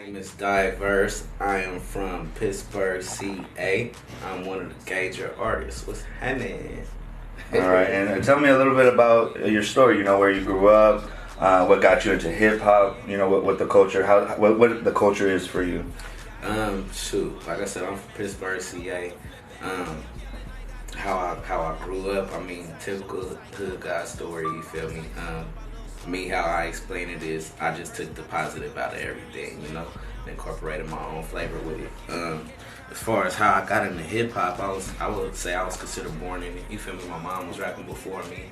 name is DyVurse. I am from Pittsburgh, CA. I'm one of the gaugr artists. What's happening? All right, and tell me a little bit about your story. You know, where you grew up, what got you into hip hop. You know, what the culture, what the culture is for you. Like I said, I'm from Pittsburgh, CA. How I grew up. I mean, typical hood guy story. You feel me? Me, how I explain it is, I just took the positive out of everything, you know, and incorporated my own flavor with it. As far as how I got into hip hop, I would say I was considered born in it. You feel me? My mom was rapping before me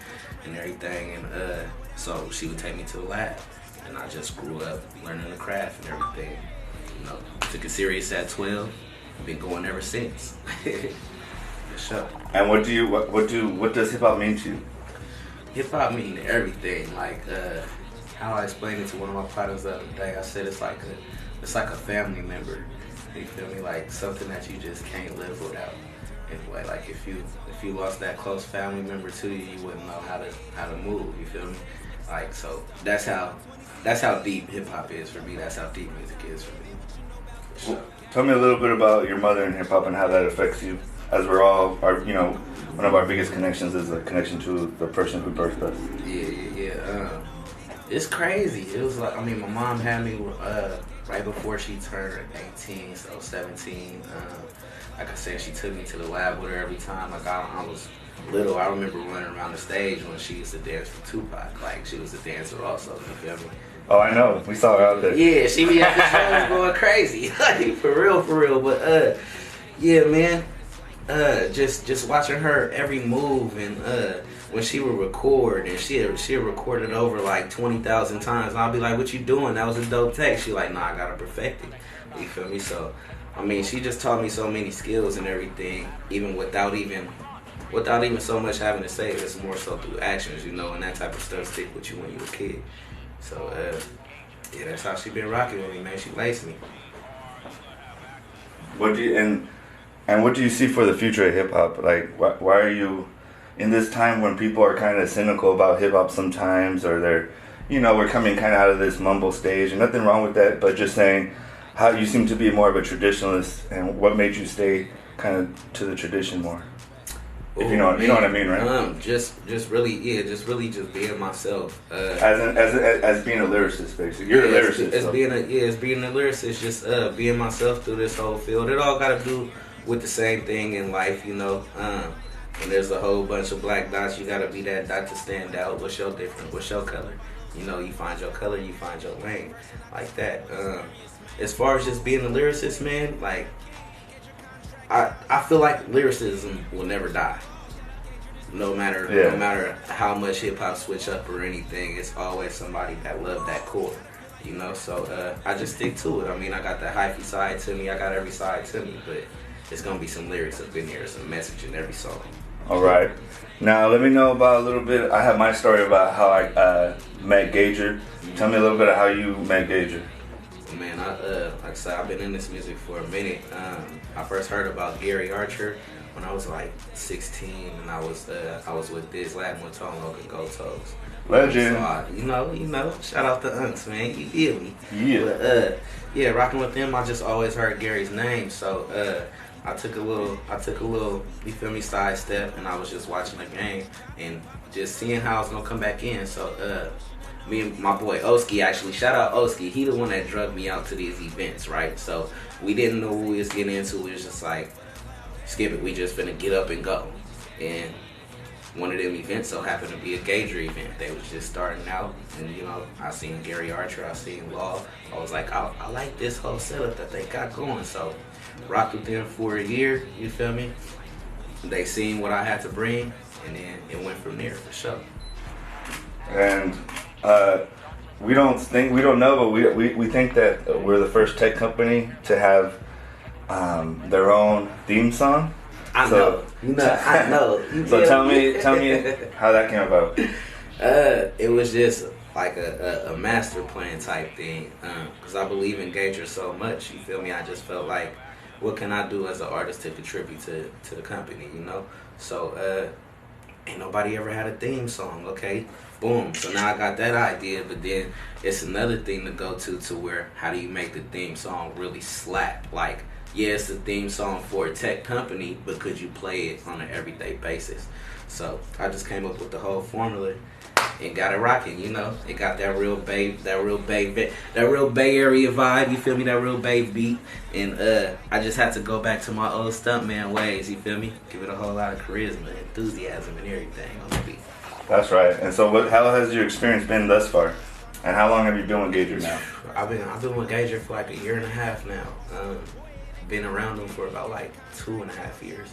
and everything, and so she would take me to the lab, and I just grew up learning the craft and everything. You know, took it serious at 12. Been going ever since. For sure. And what does hip hop mean to you? Hip hop mean everything. Like how I explained it to one of my partners the other day. I said it's like a family member. You feel me? Like something that you just can't live without. Anyway, like if you lost that close family member to you, you wouldn't know how to move. You feel me? Like so that's how deep hip hop is for me. That's how deep music is for me. Well, tell me a little bit about your mother and hip hop and how that affects you. As we're all, one of our biggest connections is a connection to the person who birthed us. Yeah. It's crazy. It was like, I mean, my mom had me right before she turned 18, so 17. Like I said, she took me to the lab with her every time. Like I was little, I remember running around the stage when she used to dance for Tupac. Like she was a dancer also. You feel me? Oh, I know. We saw her out there. Yeah, she be at the shows going crazy. Like for real. But yeah, man. Just watching her every move, and when she would record, and she had recorded over like 20,000 times, and I'll be like, "What you doing? That was a dope take." She like, "Nah, I gotta perfect it." You feel me? So, I mean, she just taught me so many skills and everything, even without even so much having to say it. It's more so through actions, you know, and that type of stuff stick with you when you're a kid. So, yeah, that's how she been rocking with me, man. She laced me. And what do you see for the future of hip hop? Like, why are you in this time when people are kind of cynical about hip hop sometimes, or we're coming kind of out of this mumble stage, and nothing wrong with that, but just saying how you seem to be more of a traditionalist, and what made you stay kind of to the tradition more? If you know what I mean, right? Just really being myself. As being a lyricist, basically. You're a lyricist. As being a lyricist, just being myself through this whole field. It all got to do with the same thing in life, you know. When there's a whole bunch of black dots, you gotta be that dot to stand out. What's your difference? What's your color? You know, you find your color, you find your lane, like that. As far as just being a lyricist, man, like I feel like lyricism will never die. No matter how much hip hop switch up or anything, it's always somebody that love that core. You know, so I just stick to it. I mean, I got the hyphy side to me, I got every side to me, but it's gonna be some lyrics up in here, some message in every song. All right. Now let me know about a little bit. I have my story about how I met gaugr. Tell me a little bit of how you met gaugr. Man, like I said, I've been in this music for a minute. I first heard about Gary Archer when I was like 16, and I was with this Latin Tone Logan Go Toes. Legend. So, you know, shout out to Unks, man. You feel me? Yeah. But rocking with them, I just always heard Gary's name. So I took a little, you feel me, sidestep, and I was just watching the game and just seeing how it's gonna come back in. So me and my boy Oski, actually, shout out Oski. He the one that drugged me out to these events, right? So we didn't know what we was getting into. We was just like, skip it. We just finna get up and go. And one of them events so happened to be a gaugr event. They was just starting out, and you know, I seen Gary Archer, I seen Law. I was like, I like this whole setup that they got going. So rocked with them for a year. You feel me? They seen what I had to bring, and then it went from there for sure. And we don't know, but we think that we're the first tech company to have their own theme song. I know. So tell me how that came about. It was just like a master plan type thing, because I believe in gaugr so much. You feel me? I just felt like, what can I do as an artist to contribute to the company? You know. So ain't nobody ever had a theme song, okay? Boom. So now I got that idea, but then it's another thing to go to where how do you make the theme song really slap? Like, yeah, it's a theme song for a tech company, but could you play it on an everyday basis? So I just came up with the whole formula and got it rocking, you know. It got that real Bay Area vibe, you feel me? That real Bay beat. And I just had to go back to my old stuntman ways, you feel me? Give it a whole lot of charisma, enthusiasm, and everything on the beat. That's right. And so, how has your experience been thus far? And how long have you been with gaugr now? I've been with gaugr for like a year and a half now. Been around them for about like 2.5 years.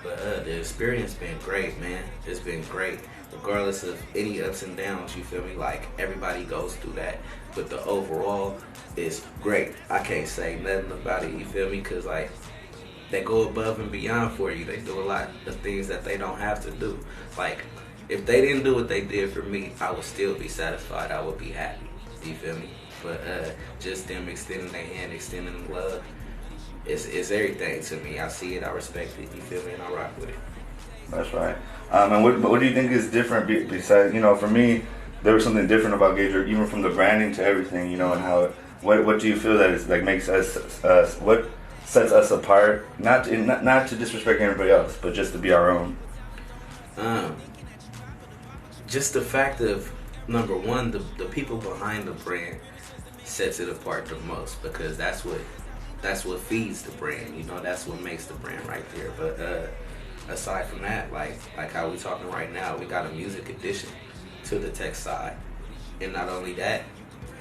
But the experience been great, man. It's been great. Regardless of any ups and downs, you feel me? Like, everybody goes through that. But the overall is great. I can't say nothing about it, you feel me? Because, like, they go above and beyond for you. They do a lot of things that they don't have to do. Like, if they didn't do what they did for me, I would still be satisfied. I would be happy. You feel me? But just them extending their hand, extending them love, it's everything to me. I see it, I respect it, you feel me, and I rock with it. That's right. And what do you think is different besides, you know, for me, there was something different about gaugr, even from the branding to everything, you know, and how, what do you feel that is, like, makes us, what sets us apart, not to disrespect anybody else, but just to be our own? Just the fact of, number one, the people behind the brand sets it apart the most, because that's what feeds the brand, you know, that's what makes the brand right there. But aside from that, like how we talking right now, we got a music addition to the tech side. And not only that,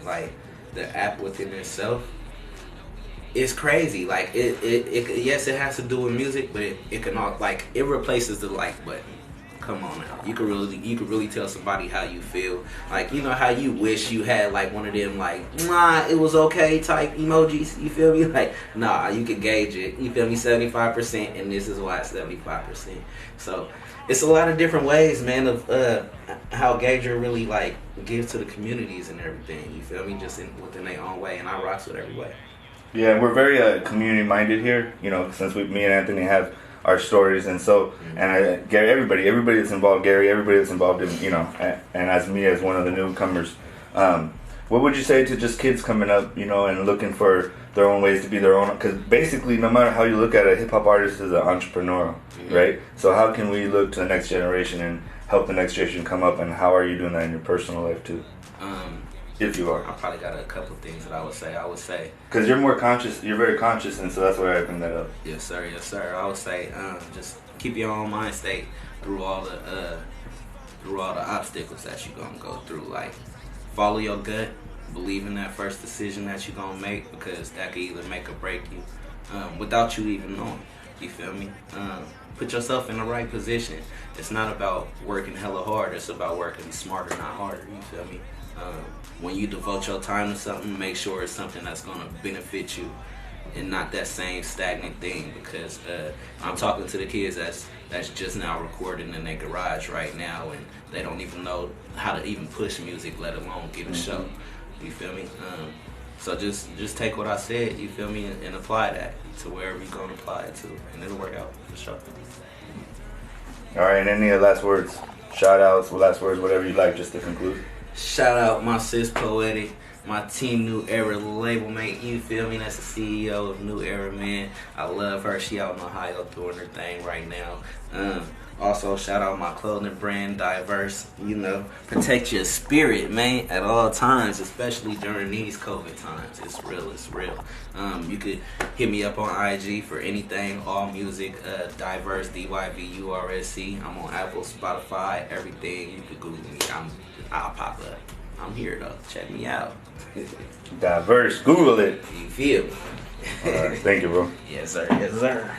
like, the app within itself is crazy. Like, it yes, it has to do with music, but it can all, like, it replaces the like button. Come on now. You could really tell somebody how you feel. Like, you know how you wish you had, like, one of them, like, nah, it was okay type emojis, you feel me? Like, nah, you can gauge it, you feel me, 75%, and this is why it's 75%. So it's a lot of different ways, man, of how gaugr really, like, gives to the communities and everything, you feel me, just within their own way, and I rocks with every way. Yeah, we're very community minded here, you know, since me and Anthony have our stories, and so, and Gary, everybody that's involved, Gary, everybody that's involved in, you know, and as me, as one of the newcomers, what would you say to just kids coming up, you know, and looking for their own ways to be their own? Because basically, no matter how you look at it, hip hop artist is an entrepreneur, right? So how can we look to the next generation and help the next generation come up, and how are you doing that in your personal life too? If you are. I probably got a couple of things that I would say. Because you're more conscious, you're very conscious, and so that's why I bring that up. Yes, sir. I would say, just keep your own mind state through all the obstacles that you're gonna go through. Like, follow your gut, believe in that first decision that you're gonna make, because that could either make or break you, without you even knowing. You feel me? Put yourself in the right position. It's not about working hella hard. It's about working smarter, not harder. You feel me? When you devote your time to something, make sure it's something that's going to benefit you and not that same stagnant thing, because I'm talking to the kids that's just now recording in their garage right now, and they don't even know how to even push music, let alone get a show. You feel me? So just take what I said, you feel me, and apply that to wherever you're going to apply it to, and it'll work out for sure. All right, and any last words? Shout outs, last words, whatever you like, just to conclude. Shout out my sis Poetic, my Team New Era label mate, you feel me? That's the CEO of New Era, man. I love her. She out in Ohio doing her thing right now. Also, shout out my clothing brand, DyVurse. You know, protect your spirit, man, at all times, especially during these COVID times. It's real, it's real. You could hit me up on IG for anything, all music, DyVurse, DyVurse. I'm on Apple, Spotify, everything. You could Google me. I'll pop up. I'm here, though. Check me out. DyVurse, Google it. You feel me? All right, thank you, bro. Yes, sir. Yes, sir.